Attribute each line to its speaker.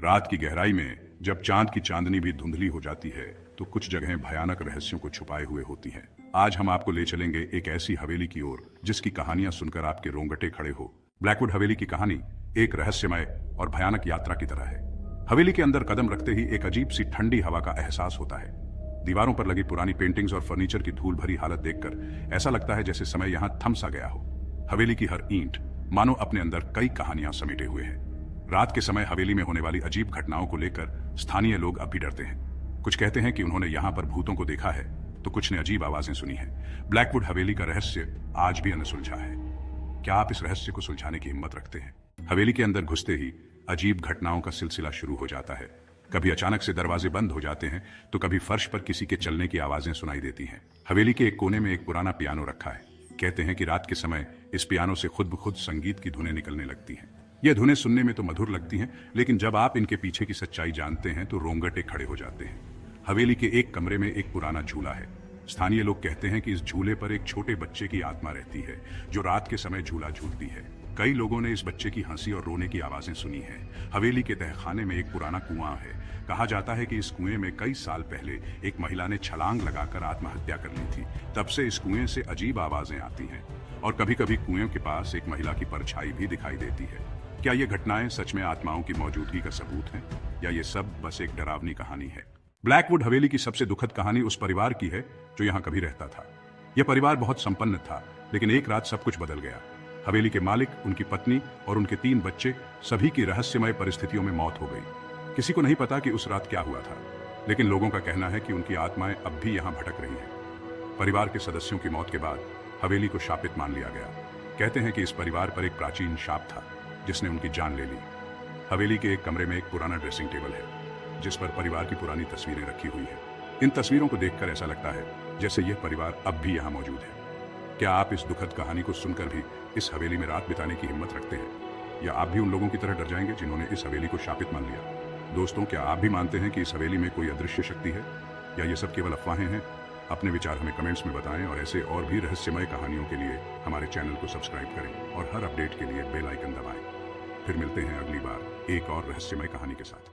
Speaker 1: रात की गहराई में जब चांद की चांदनी भी धुंधली हो जाती है तो कुछ जगहें भयानक रहस्यों को छुपाए हुए होती हैं। आज हम आपको ले चलेंगे एक ऐसी हवेली की ओर जिसकी कहानियां सुनकर आपके रोंगटे खड़े हो। ब्लैकवुड हवेली की कहानी एक रहस्यमय और भयानक यात्रा की तरह है। हवेली के अंदर कदम रखते ही एक अजीब सी ठंडी हवा का एहसास होता है। दीवारों पर लगी पुरानी पेंटिंग्स और फर्नीचर की धूल भरी हालत देखकर ऐसा लगता है जैसे समय यहाँ थम सा गया हो। हवेली की हर ईंट मानो अपने अंदर कई कहानियां समेटे हुए है। रात के समय हवेली में होने वाली अजीब घटनाओं को लेकर स्थानीय लोग अब भी डरते हैं। कुछ कहते हैं कि उन्होंने यहाँ पर भूतों को देखा है तो कुछ ने अजीब आवाजें सुनी है। ब्लैकवुड हवेली का रहस्य आज भी अनसुलझा है। क्या आप इस रहस्य को सुलझाने की हिम्मत रखते हैं? हवेली के अंदर घुसते ही अजीब घटनाओं का सिलसिला शुरू हो जाता है। कभी अचानक से दरवाजे बंद हो जाते हैं तो कभी फर्श पर किसी के चलने की आवाजें सुनाई देती हैं। हवेली के एक कोने में एक पुराना पियानो रखा है। कहते हैं कि रात के समय इस पियानो से खुद ब खुद संगीत की धुनें निकलने लगती हैं। ये धुनें सुनने में तो मधुर लगती हैं, लेकिन जब आप इनके पीछे की सच्चाई जानते हैं तो रोंगटे खड़े हो जाते हैं। हवेली के एक कमरे में एक पुराना झूला है। स्थानीय लोग कहते हैं कि इस झूले पर एक छोटे बच्चे की आत्मा रहती है जो रात के समय झूला झूलती है। कई लोगों ने इस बच्चे की हंसी और रोने की आवाजें सुनी है। हवेली के तहखाने में एक पुराना कुआं है। कहा जाता है कि इस कुएं में कई साल पहले एक महिला ने छलांग लगाकर आत्महत्या कर ली थी। तब से इस कुएं से अजीब आवाजें आती हैं और कभी कभी कुएं के पास एक महिला की परछाई भी दिखाई देती है। क्या ये घटनाएं सच में आत्माओं की मौजूदगी का सबूत हैं या ये सब बस एक डरावनी कहानी है? ब्लैकवुड हवेली की सबसे दुखद कहानी उस परिवार की है जो यहाँ कभी रहता था। यह परिवार बहुत संपन्न था, लेकिन एक रात सब कुछ बदल गया। हवेली के मालिक, उनकी पत्नी और उनके 3 बच्चे, सभी की रहस्यमय परिस्थितियों में मौत हो गई। किसी को नहीं पता कि उस रात क्या हुआ था, लेकिन लोगों का कहना है कि उनकी आत्माएं अब भी यहाँ भटक रही हैं। परिवार के सदस्यों की मौत के बाद हवेली को शापित मान लिया गया। कहते हैं कि इस परिवार पर एक प्राचीन शाप था जिसने उनकी जान ले ली। हवेली के एक कमरे में एक पुराना ड्रेसिंग टेबल है जिस पर परिवार की पुरानी तस्वीरें रखी हुई है। इन तस्वीरों को देखकर ऐसा लगता है जैसे यह परिवार अब भी यहाँ मौजूद है। क्या आप इस दुखद कहानी को सुनकर भी इस हवेली में रात बिताने की हिम्मत रखते हैं, या आप भी उन लोगों की तरह डर जाएंगे जिन्होंने इस हवेली को शापित मान लिया? दोस्तों, क्या आप भी मानते हैं कि इस हवेली में कोई अदृश्य शक्ति है, या ये सब केवल अफवाहें हैं? अपने विचार हमें कमेंट्स में बताएं और ऐसे और भी रहस्यमय कहानियों के लिए हमारे चैनल को सब्सक्राइब करें और हर अपडेट के लिए बेल आइकन दबाएं। फिर मिलते हैं अगली बार एक और रहस्यमय कहानी के साथ।